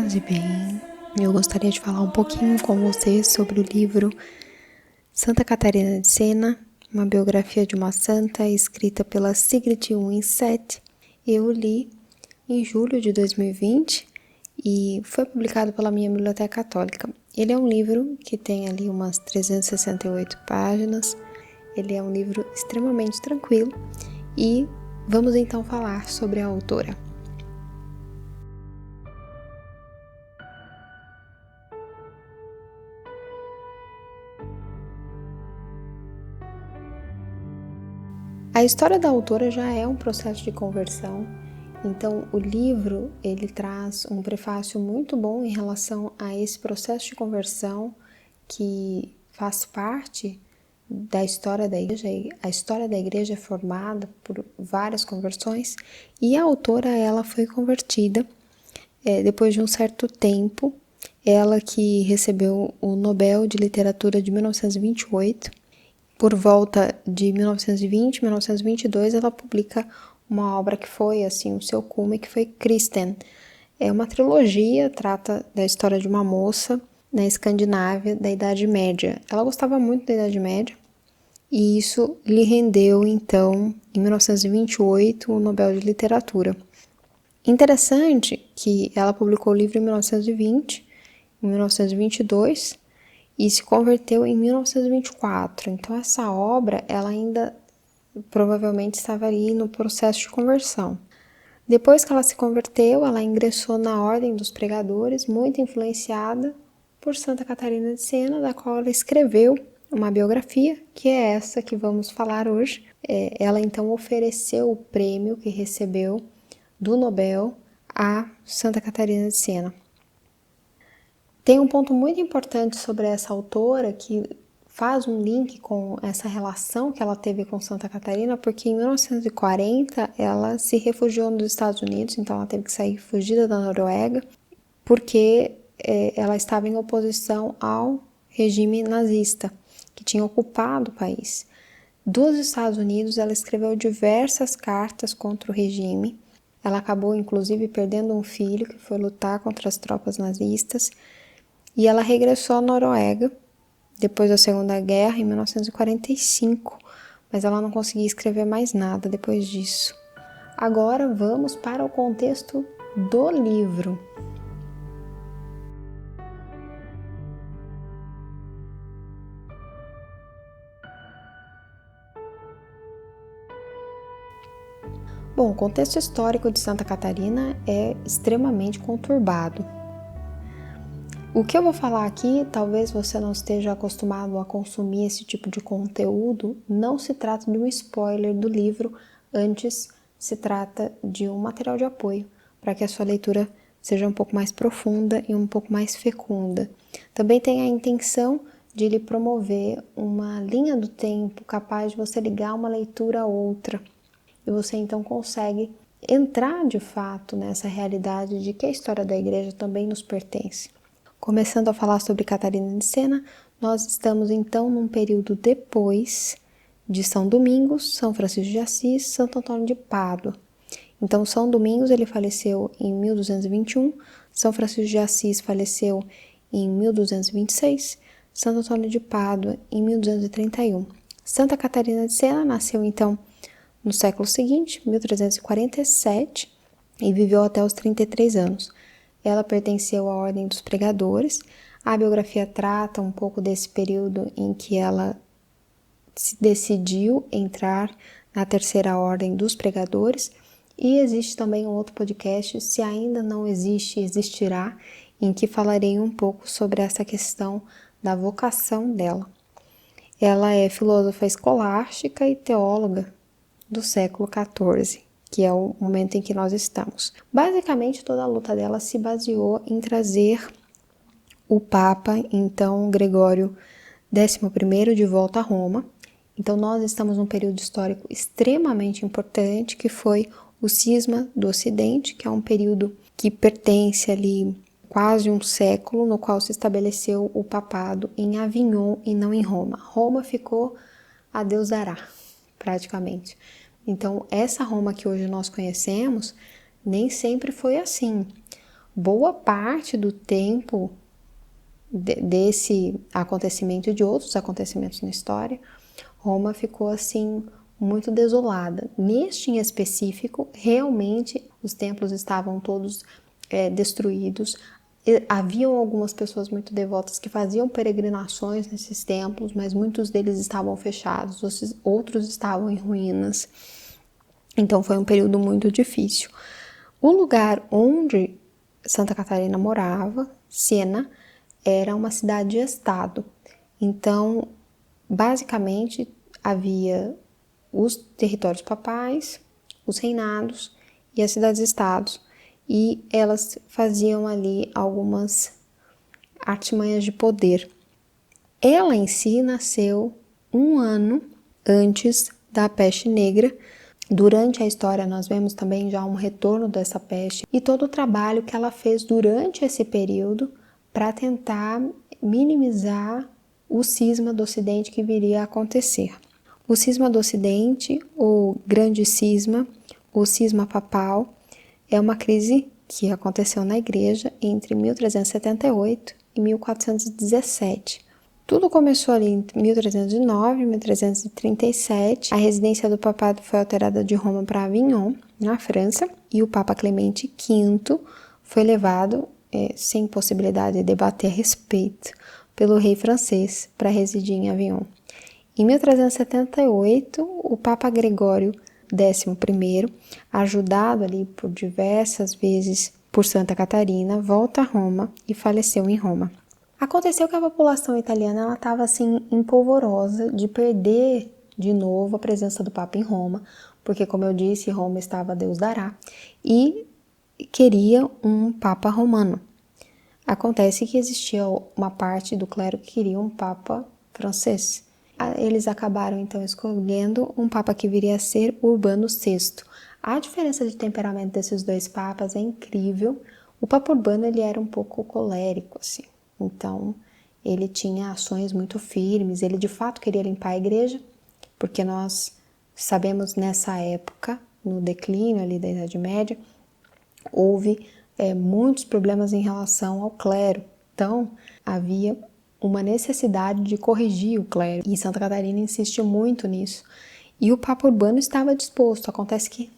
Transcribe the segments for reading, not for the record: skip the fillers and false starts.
Paz e bem, eu gostaria de falar um pouquinho com você sobre o livro Santa Catarina de Sena, uma biografia de uma santa escrita pela Sigrid Undset. Eu li em julho de 2020 e foi publicado pela minha Biblioteca Católica. Ele é um livro que tem ali umas 368 páginas, ele é um livro extremamente tranquilo e vamos então falar sobre a autora. A história da autora já é um processo de conversão, então o livro ele traz um prefácio muito bom em relação a esse processo de conversão que faz parte da história da igreja. A história da igreja é formada por várias conversões e a autora ela foi convertida depois de um certo tempo, ela que recebeu o Nobel de Literatura de 1928. Por volta de 1920, 1922, ela publica uma obra que foi assim o seu cume, que foi Kristen. É uma trilogia, trata da história de uma moça na Escandinávia da Idade Média. Ela gostava muito da Idade Média e isso lhe rendeu, então, em 1928, o Nobel de Literatura. Interessante que ela publicou o livro em 1920, em 1922, e se converteu em 1924. Então essa obra, ela ainda provavelmente estava ali no processo de conversão. Depois que ela se converteu, ela ingressou na Ordem dos Pregadores, muito influenciada por Santa Catarina de Sena, da qual ela escreveu uma biografia, que é essa que vamos falar hoje. Ela então ofereceu o prêmio que recebeu do Nobel a Santa Catarina de Sena. Tem um ponto muito importante sobre essa autora que faz um link com essa relação que ela teve com Santa Catarina, porque em 1940 ela se refugiou nos Estados Unidos, então ela teve que sair fugida da Noruega, porque ela estava em oposição ao regime nazista, que tinha ocupado o país. Dos Estados Unidos, ela escreveu diversas cartas contra o regime. Ela acabou, inclusive, perdendo um filho que foi lutar contra as tropas nazistas. E ela regressou à Noruega depois da Segunda Guerra, em 1945, mas ela não conseguia escrever mais nada depois disso. Agora vamos para o contexto do livro. Bom, o contexto histórico de Santa Catarina é extremamente conturbado. O que eu vou falar aqui, talvez você não esteja acostumado a consumir esse tipo de conteúdo, não se trata de um spoiler do livro, antes se trata de um material de apoio para que a sua leitura seja um pouco mais profunda e um pouco mais fecunda. Também tem a intenção de lhe promover uma linha do tempo capaz de você ligar uma leitura a outra e você então consegue entrar de fato nessa realidade de que a história da igreja também nos pertence. Começando a falar sobre Catarina de Sena, nós estamos então num período depois de São Domingos, São Francisco de Assis, Santo Antônio de Pádua. Então, São Domingos ele faleceu em 1221, São Francisco de Assis faleceu em 1226, Santo Antônio de Pádua em 1231. Santa Catarina de Sena nasceu então no século seguinte, 1347, e viveu até os 33 anos. Ela pertenceu à Ordem dos Pregadores. A biografia trata um pouco desse período em que ela decidiu entrar na Terceira Ordem dos Pregadores. E existe também um outro podcast, se ainda não existe, existirá, em que falarei um pouco sobre essa questão da vocação dela. Ela é filósofa escolástica e teóloga do século XIV. Que é o momento em que nós estamos. Basicamente, toda a luta dela se baseou em trazer o Papa, então, Gregório XI, de volta a Roma. Então, nós estamos num período histórico extremamente importante, que foi o Cisma do Ocidente, que é um período que pertence ali quase um século, no qual se estabeleceu o papado em Avignon e não em Roma. Roma ficou a Deus dará, praticamente. Então, essa Roma que hoje nós conhecemos nem sempre foi assim. boa parte do tempo desse acontecimento e de outros acontecimentos na história, Roma ficou assim muito desolada. Neste em específico, realmente os templos estavam todos destruídos. Haviam algumas pessoas muito devotas que faziam peregrinações nesses templos, mas muitos deles estavam fechados, outros estavam em ruínas. Então foi um período muito difícil. O lugar onde Santa Catarina morava, Siena, era uma cidade-estado. Então, basicamente, havia os territórios papais, os reinados e as cidades-estados, e elas faziam ali algumas artimanhas de poder. Ela em si nasceu um ano antes da peste negra. Durante a história nós vemos também já um retorno dessa peste e todo o trabalho que ela fez durante esse período para tentar minimizar o cisma do Ocidente que viria a acontecer. O cisma do Ocidente, o grande cisma, o cisma papal, é uma crise que aconteceu na igreja entre 1378 e 1417. Tudo começou ali em 1309 e 1337. A residência do papado foi alterada de Roma para Avignon, na França, e o Papa Clemente V foi levado, sem possibilidade de debater a respeito, pelo rei francês para residir em Avignon. Em 1378, o Papa Gregório XI, ajudado ali por diversas vezes por Santa Catarina, volta a Roma e faleceu em Roma. Aconteceu que a população italiana estava assim empolvorosa de perder de novo a presença do Papa em Roma, porque, como eu disse, Roma estava Deus dará, e queria um Papa romano. Acontece que existia uma parte do clero que queria um Papa francês. Eles acabaram então escolhendo um Papa que viria a ser Urbano VI. A diferença de temperamento desses dois papas é incrível. O Papa Urbano ele era um pouco colérico, assim. Então, ele tinha ações muito firmes, ele de fato queria limpar a igreja, porque nós sabemos nessa época, no declínio ali da Idade Média, houve muitos problemas em relação ao clero. Então, havia uma necessidade de corrigir o clero, e Santa Catarina insiste muito nisso. E o Papa Urbano estava disposto. Acontece que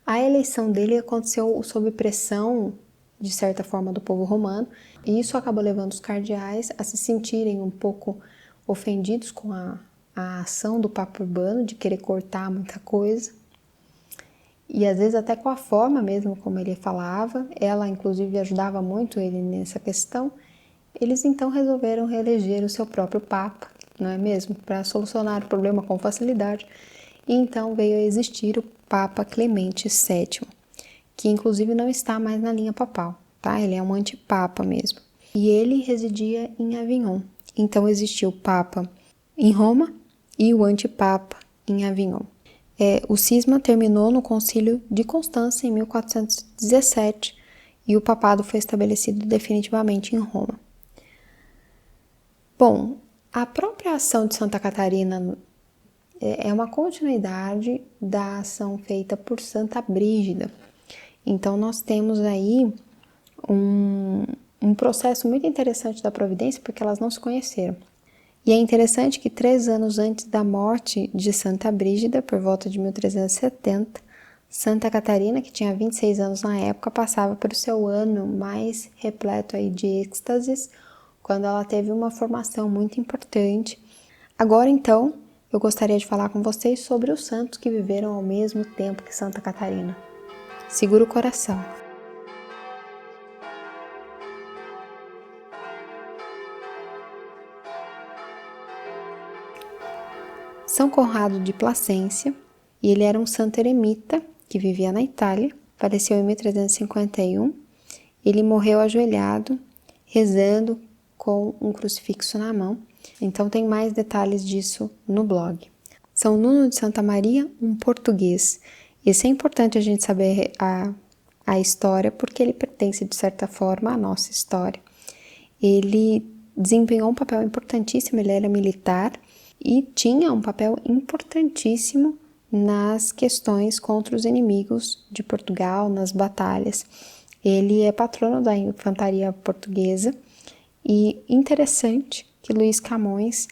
a eleição dele aconteceu sob pressão, de certa forma, do povo romano, e isso acabou levando os cardeais a se sentirem um pouco ofendidos com a ação do Papa Urbano de querer cortar muita coisa, e às vezes até com a forma mesmo como ele falava. Ela inclusive ajudava muito ele nessa questão. Eles então resolveram reeleger o seu próprio Papa, não é mesmo? Para solucionar o problema com facilidade. E então veio a existir o Papa Clemente VII, que inclusive não está mais na linha papal, tá? Ele é um antipapa mesmo. E ele residia em Avignon. Então existiu o Papa em Roma e o antipapa em Avignon. O cisma terminou no Concílio de Constança em 1417 e o papado foi estabelecido definitivamente em Roma. Bom, a própria ação de Santa Catarina é uma continuidade da ação feita por Santa Brígida. Então, nós temos aí um processo muito interessante da providência, porque elas não se conheceram. E é interessante que 3 anos antes da morte de Santa Brígida, por volta de 1370, Santa Catarina, que tinha 26 anos na época, passava pelo seu ano mais repleto aí de êxtases, quando ela teve uma formação muito importante. Agora, então, eu gostaria de falar com vocês sobre os santos que viveram ao mesmo tempo que Santa Catarina. Segura o coração. São Conrado de Placência, e ele era um santo eremita que vivia na Itália, faleceu em 1351. Ele morreu ajoelhado, rezando com um crucifixo na mão. Então tem mais detalhes disso no blog. São Nuno de Santa Maria, um português. Isso é importante a gente saber a história, porque ele pertence, de certa forma, à nossa história. Ele desempenhou um papel importantíssimo, ele era militar e tinha um papel importantíssimo nas questões contra os inimigos de Portugal, nas batalhas. Ele é patrono da infantaria portuguesa e interessante que Luís Camões,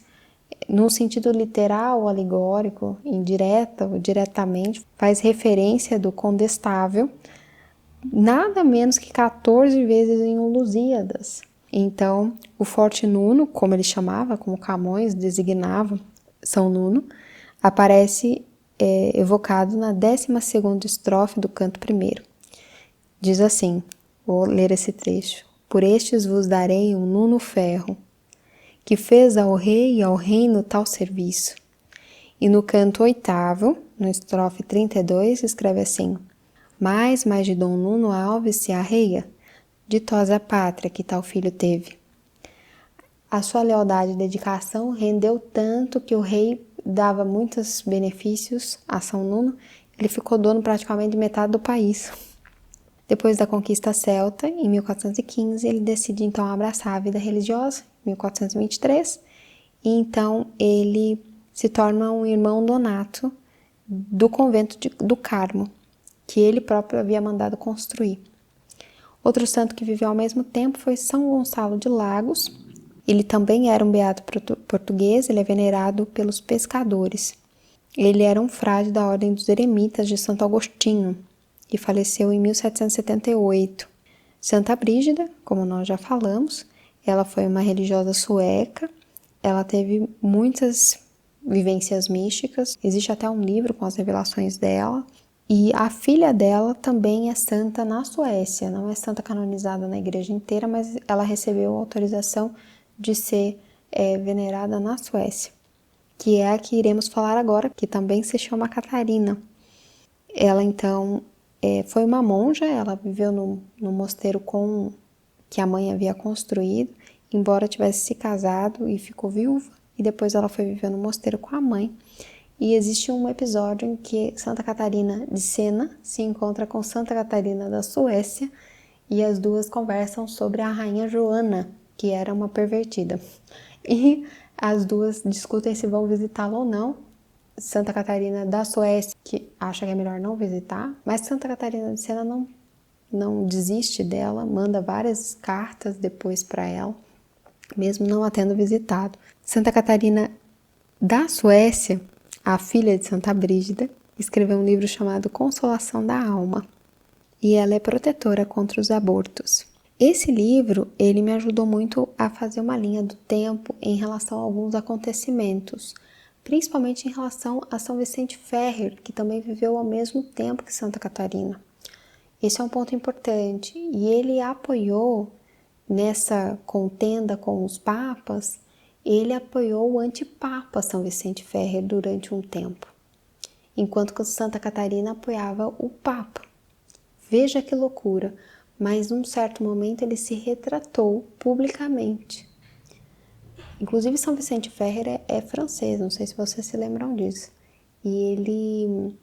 no sentido literal, alegórico, indireta ou diretamente, faz referência do Condestável nada menos que 14 vezes em um Lusíadas. Então, o Forte Nuno, como ele chamava, como Camões designava São Nuno, aparece evocado na 12ª estrofe do canto primeiro. Diz assim, vou ler esse trecho: Por estes vos darei um Nuno Ferro, que fez ao rei e ao reino tal serviço. E no canto oitavo, no estrofe 32, escreve assim: mais de Dom Nuno Alves se arreia, ditosa pátria que tal filho teve. A sua lealdade e dedicação rendeu tanto que o rei dava muitos benefícios a São Nuno, ele ficou dono praticamente de metade do país. Depois da conquista celta, em 1415, ele decide então abraçar a vida religiosa, em 1423, e então ele se torna um irmão donato do convento do Carmo, que ele próprio havia mandado construir. Outro santo que viveu ao mesmo tempo foi São Gonçalo de Lagos. Ele também era um beato português, ele é venerado pelos pescadores. Ele era um frade da Ordem dos Eremitas de Santo Agostinho e faleceu em 1778. Santa Brígida, como nós já falamos, ela foi uma religiosa sueca, ela teve muitas vivências místicas, existe até um livro com as revelações dela, e a filha dela também é santa na Suécia, não é santa canonizada na igreja inteira, mas ela recebeu autorização de ser venerada na Suécia, que é a que iremos falar agora, que também se chama Catarina. Ela então foi uma monja, ela viveu no mosteiro que a mãe havia construído, embora tivesse se casado e ficou viúva, e depois ela foi viver no mosteiro com a mãe. E existe um episódio em que Santa Catarina de Sena se encontra com Santa Catarina da Suécia e as duas conversam sobre a rainha Joana, que era uma pervertida. E as duas discutem se vão visitá-la ou não. Santa Catarina da Suécia, que acha que é melhor não visitar, mas Santa Catarina de Sena não desiste dela, manda várias cartas depois para ela, mesmo não a tendo visitado. Santa Catarina da Suécia, a filha de Santa Brígida, escreveu um livro chamado Consolação da Alma, e ela é protetora contra os abortos. Esse livro, ele me ajudou muito a fazer uma linha do tempo em relação a alguns acontecimentos, principalmente em relação a São Vicente Ferrer, que também viveu ao mesmo tempo que Santa Catarina. Esse é um ponto importante, e ele apoiou nessa contenda com os papas, ele apoiou o antipapa São Vicente Ferrer durante um tempo, enquanto que Santa Catarina apoiava o papa. Veja que loucura, mas num certo momento ele se retratou publicamente. Inclusive São Vicente Ferrer é francês, não sei se vocês se lembram disso. E ele,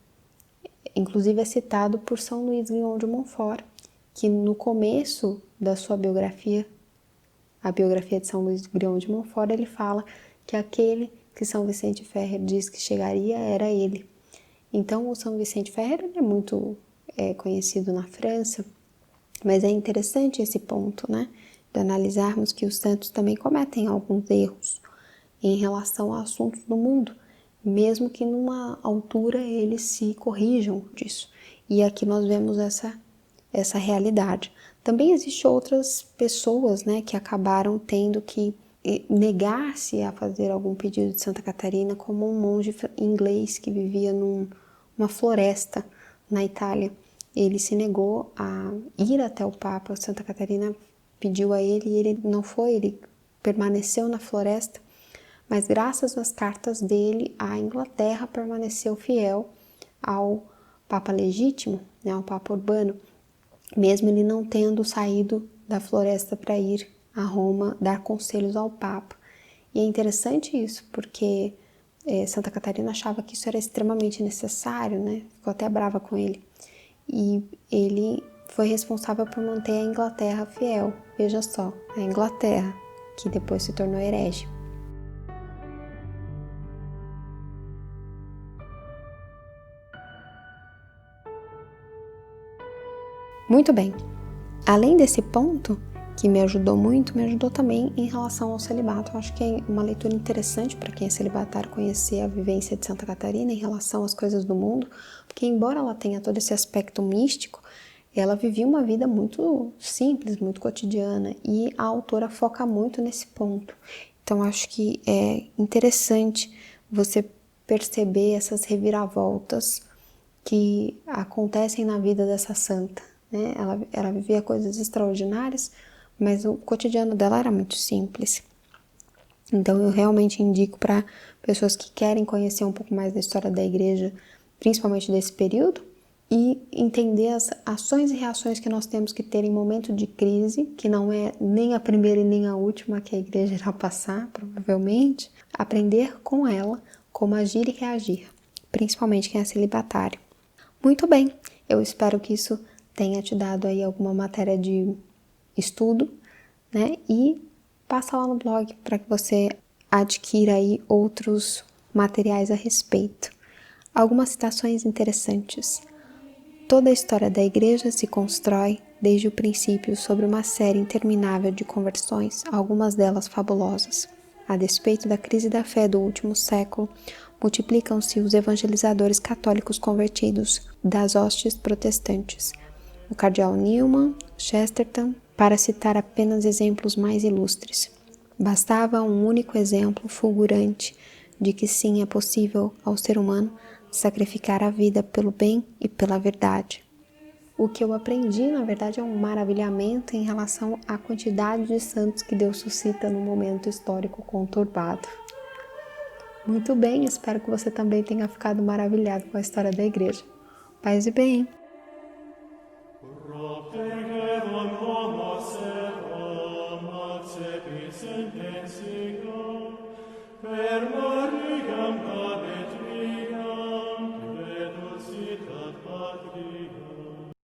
inclusive, é citado por São Luís Guion de Montfort, que no começo da sua biografia, a biografia de São Luís Guion de Montfort, ele fala que aquele que São Vicente Ferrer diz que chegaria era ele. Então, o São Vicente Ferrer é muito conhecido na França, mas é interessante esse ponto, né? De analisarmos que os santos também cometem alguns erros em relação a assuntos do mundo, mesmo que numa altura eles se corrijam disso. E aqui nós vemos essa realidade. Também existem outras pessoas, né, que acabaram tendo que negar-se a fazer algum pedido de Santa Catarina, como um monge inglês que vivia numa floresta na Itália. Ele se negou a ir até o Papa. Santa Catarina pediu a ele e ele não foi, ele permaneceu na floresta, mas graças às cartas dele, a Inglaterra permaneceu fiel ao Papa legítimo, né, ao Papa Urbano, mesmo ele não tendo saído da floresta para ir a Roma dar conselhos ao Papa. E é interessante isso, porque Santa Catarina achava que isso era extremamente necessário, né? Ficou até brava com ele. E ele foi responsável por manter a Inglaterra fiel. Veja só, a Inglaterra, que depois se tornou herege. Muito bem. Além desse ponto, que me ajudou muito, me ajudou também em relação ao celibato. Eu acho que é uma leitura interessante para quem é celibatário conhecer a vivência de Santa Catarina em relação às coisas do mundo, porque embora ela tenha todo esse aspecto místico, ela vivia uma vida muito simples, muito cotidiana, e a autora foca muito nesse ponto. Então acho que é interessante você perceber essas reviravoltas que acontecem na vida dessa santa, né? Ela vivia coisas extraordinárias, mas o cotidiano dela era muito simples. Então eu realmente indico para pessoas que querem conhecer um pouco mais da história da igreja, principalmente desse período, e entender as ações e reações que nós temos que ter em momento de crise, que não é nem a primeira e nem a última que a igreja irá passar, provavelmente, aprender com ela como agir e reagir, principalmente quem é celibatário. Muito bem, eu espero que isso tenha te dado aí alguma matéria de estudo, né? E passa lá no blog para que você adquira aí outros materiais a respeito. Algumas citações interessantes. Toda a história da igreja se constrói desde o princípio sobre uma série interminável de conversões, algumas delas fabulosas. A despeito da crise da fé do último século, multiplicam-se os evangelizadores católicos convertidos das hostes protestantes. O cardeal Newman, Chesterton, para citar apenas exemplos mais ilustres. Bastava um único exemplo fulgurante de que sim é possível ao ser humano sacrificar a vida pelo bem e pela verdade. O que eu aprendi, na verdade, é um maravilhamento em relação à quantidade de santos que Deus suscita num momento histórico conturbado. Muito bem, espero que você também tenha ficado maravilhado com a história da igreja. Paz e bem! Per